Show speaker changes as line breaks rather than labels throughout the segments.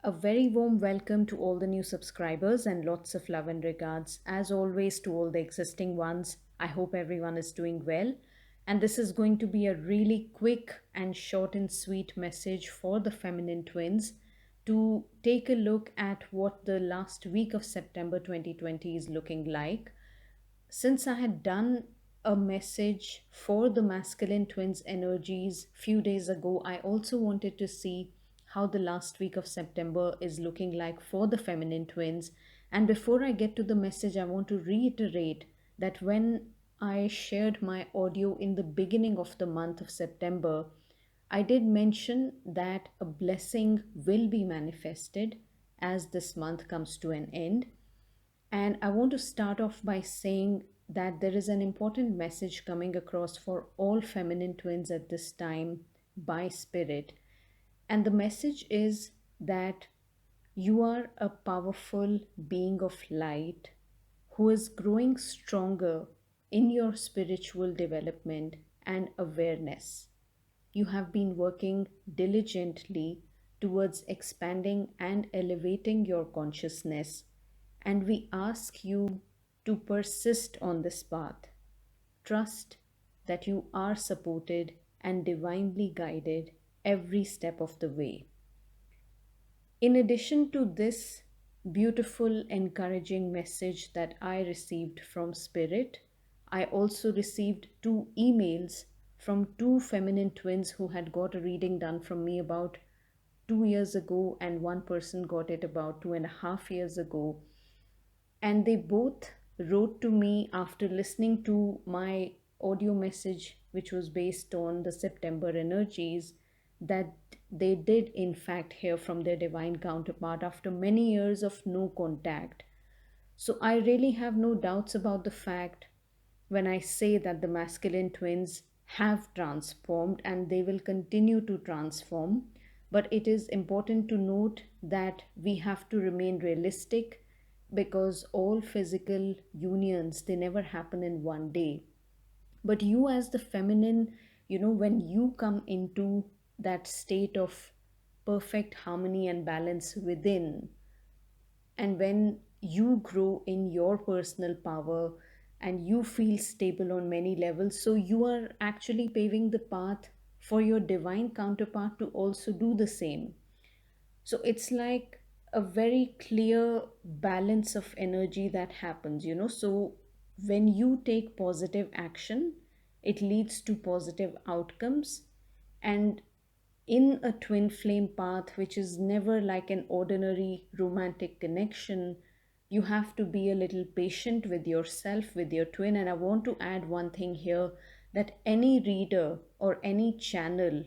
A very warm welcome to all the new subscribers and lots of love and regards. As always, to all the existing ones, I hope everyone is doing well. And this is going to be a really quick and short and sweet message for the feminine twins to take a look at what the last week of September 2020 is looking like. Since I had done a message for the masculine twins energies few days ago, I also wanted to see how the last week of September is looking like for the feminine twins. And before I get to the message, I want to reiterate that when I shared my audio in the beginning of the month of September, I did mention that a blessing will be manifested as this month comes to an end. And I want to start off by saying that there is an important message coming across for all feminine twins at this time by spirit. And the message is that you are a powerful being of light who is growing stronger in your spiritual development and awareness. You have been working diligently towards expanding and elevating your consciousness, and we ask you to persist on this path. Trust that you are supported and divinely guided every step of the way. In addition to this beautiful, encouraging message that I received from Spirit, I also received two emails from two feminine twins who had got a reading done from me about 2 years ago, and one person got it about 2.5 years ago. And they both wrote to me after listening to my audio message, which was based on the September energies, that they did in fact hear from their divine counterpart after many years of no contact. So I really have no doubts about the fact when I say that the masculine twins have transformed and they will continue to transform. But it is important to note that we have to remain realistic, because all physical unions, they never happen in one day. But you as the feminine, when you come into that state of perfect harmony and balance within, and when you grow in your personal power and you feel stable on many levels, so you are actually paving the path for your divine counterpart to also do the same. So it's like a very clear balance of energy that happens, so when you take positive action, it leads to positive outcomes. And in a twin flame path, which is never like an ordinary romantic connection, you have to be a little patient with yourself, with your twin. And I want to add one thing here, that any reader or any channel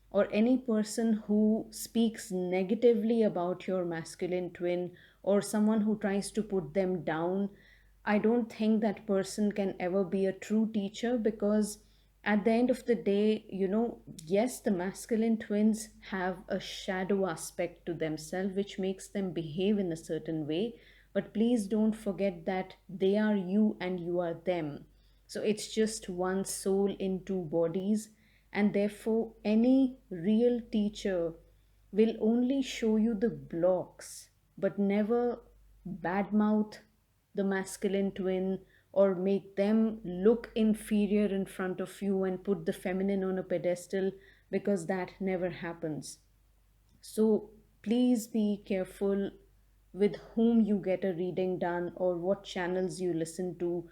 or any person who speaks negatively about your masculine twin, or someone who tries to put them down, I don't think that person can ever be a true teacher. Because at the end of the day, yes, the masculine twins have a shadow aspect to themselves which makes them behave in a certain way. But please don't forget that they are you and you are them. So it's just one soul in two bodies. And therefore, any real teacher will only show you the blocks, but never badmouth the masculine twin or make them look inferior in front of you and put the feminine on a pedestal, because that never happens. So please be careful with whom you get a reading done or what channels you listen to.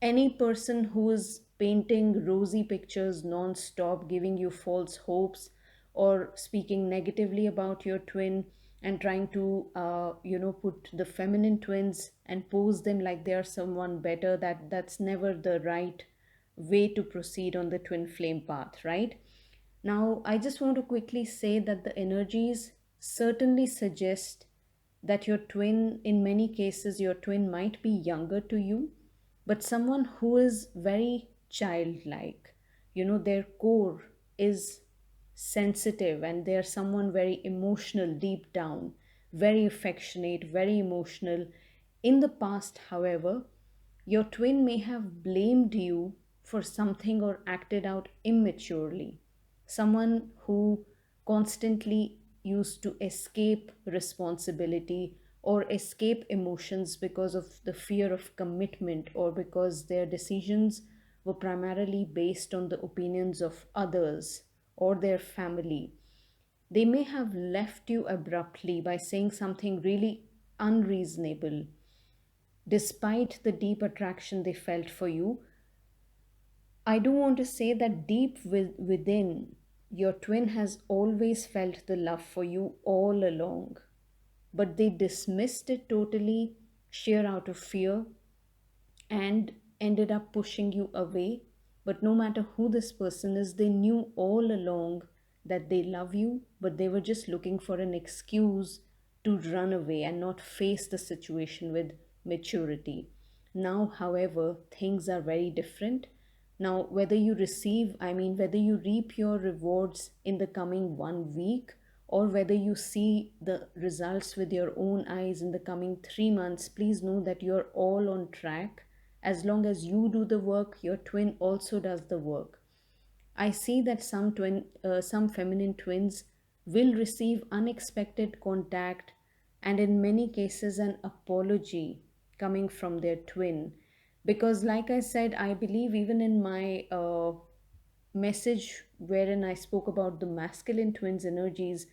Any person who is painting rosy pictures non-stop, giving you false hopes, or speaking negatively about your twin and trying to put the feminine twins and pose them like they are someone better, that's never the right way to proceed on the twin flame path, right? Now, I just want to quickly say that the energies certainly suggest that your twin, in many cases, your twin might be younger to you, but someone who is very childlike. Their core is sensitive and they're someone very emotional deep down, very affectionate, very emotional. In the past, however, your twin may have blamed you for something or acted out immaturely. Someone who constantly, used to escape responsibility or escape emotions because of the fear of commitment, or because their decisions were primarily based on the opinions of others or their family. They may have left you abruptly by saying something really unreasonable, despite the deep attraction they felt for you. I do want to say that within, your twin has always felt the love for you all along, but they dismissed it totally, sheer out of fear, and ended up pushing you away. But no matter who this person is, they knew all along that they love you, but they were just looking for an excuse to run away and not face the situation with maturity. Now, however, things are very different. Now, whether you reap your rewards in the coming 1 week, or whether you see the results with your own eyes in the coming 3 months, please know that you're all on track. As long as you do the work, your twin also does the work. I see that some feminine twins will receive unexpected contact, and in many cases an apology coming from their twin. Because, like I said, I believe even in my message wherein I spoke about the masculine twins energies,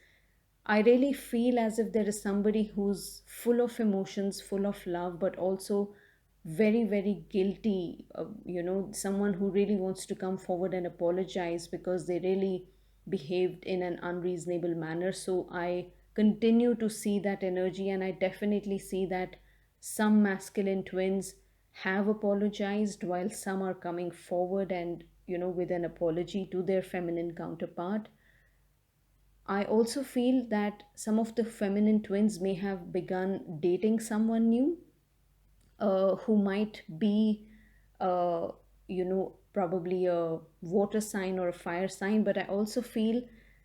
I really feel as if there is somebody who's full of emotions, full of love, but also very, very guilty. Someone who really wants to come forward and apologize because they really behaved in an unreasonable manner. So I continue to see that energy, and I definitely see that some masculine twins have apologized, while some are coming forward and, with an apology to their feminine counterpart. I also feel that some of the feminine twins may have begun dating someone new, who might be, probably a water sign or a fire sign. But I also feel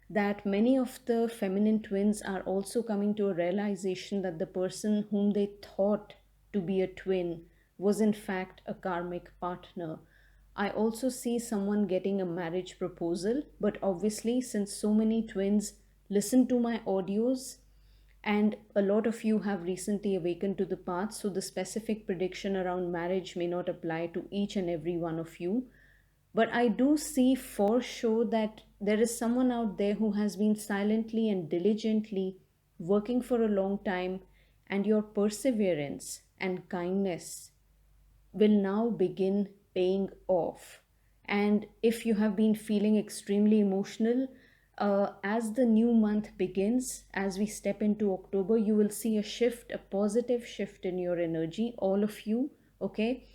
that many of the feminine twins are also coming to a realization that the person whom they thought to be a twin was in fact a karmic partner. I also see someone getting a marriage proposal, but obviously, since so many twins listen to my audios, and a lot of you have recently awakened to the path, so the specific prediction around marriage may not apply to each and every one of you. But I do see for sure that there is someone out there who has been silently and diligently working for a long time, and your perseverance and kindness will now begin paying off. And if you have been feeling extremely emotional, as the new month begins, as we step into October, you will see a shift, a positive shift in your energy, all of you. Okay.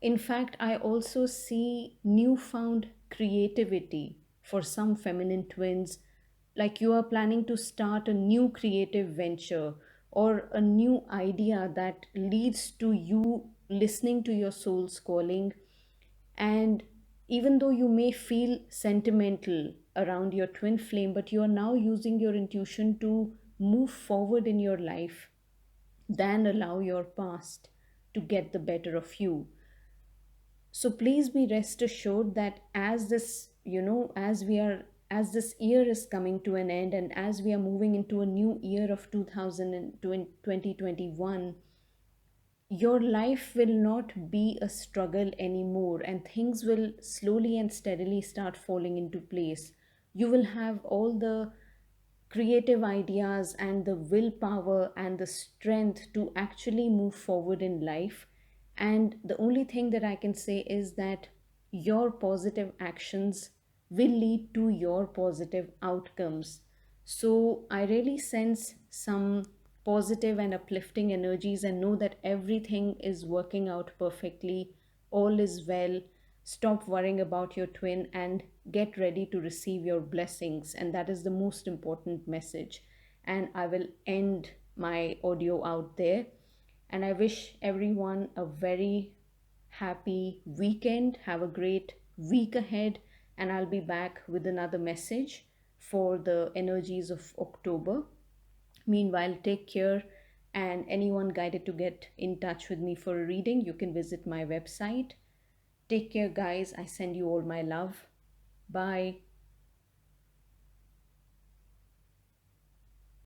In fact, I also see newfound creativity for some feminine twins, like you are planning to start a new creative venture or a new idea that leads to you listening to your soul's calling. And even though you may feel sentimental around your twin flame, but you are now using your intuition to move forward in your life than allow your past to get the better of you. So please be rest assured that as this, as this year is coming to an end, and as we are moving into a new year of 2021, your life will not be a struggle anymore, and things will slowly and steadily start falling into place. You will have all the creative ideas and the willpower and the strength to actually move forward in life. And the only thing that I can say is that your positive actions will lead to your positive outcomes. So I really sense some positive and uplifting energies, and know that everything is working out perfectly. All is well. Stop worrying about your twin and get ready to receive your blessings. And that is the most important message. And I will end my audio out there. And I wish everyone a very happy weekend. Have a great week ahead. And I'll be back with another message for the energies of October. Meanwhile, take care. And anyone guided to get in touch with me for a reading, you can visit my website. Take care, guys. I send you all my love. Bye.